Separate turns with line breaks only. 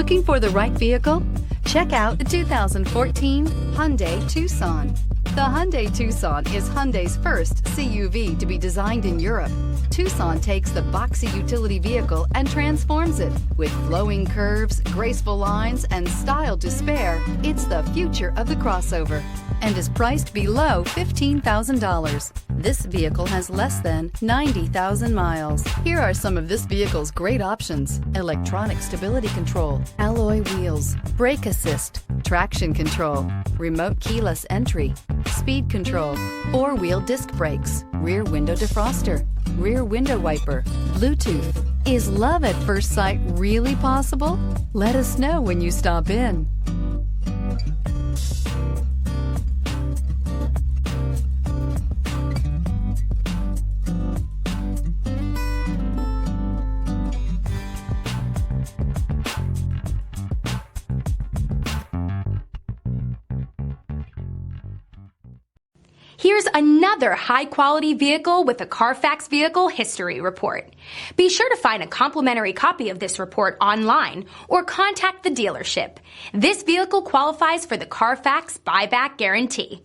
Looking for the right vehicle? Check out the 2014 Hyundai Tucson. The Hyundai Tucson is Hyundai's first CUV to be designed in Europe. Tucson takes the boxy utility vehicle and transforms it. With flowing curves, graceful lines, and style to spare, it's the future of the crossover and is priced below $15,000. This vehicle has less than 90,000 miles. Here are some of this vehicle's great options: electronic stability control, alloy wheels, brake assist, traction control, remote keyless entry, speed control, four-wheel disc brakes, rear window defroster, rear window wiper, Bluetooth. Is love at first sight really possible? Let us know when you stop in.
Here's another high-quality vehicle with a CARFAX Vehicle History Report. Be sure to find a complimentary copy of this report online or contact the dealership. This vehicle qualifies for the CARFAX Buyback Guarantee.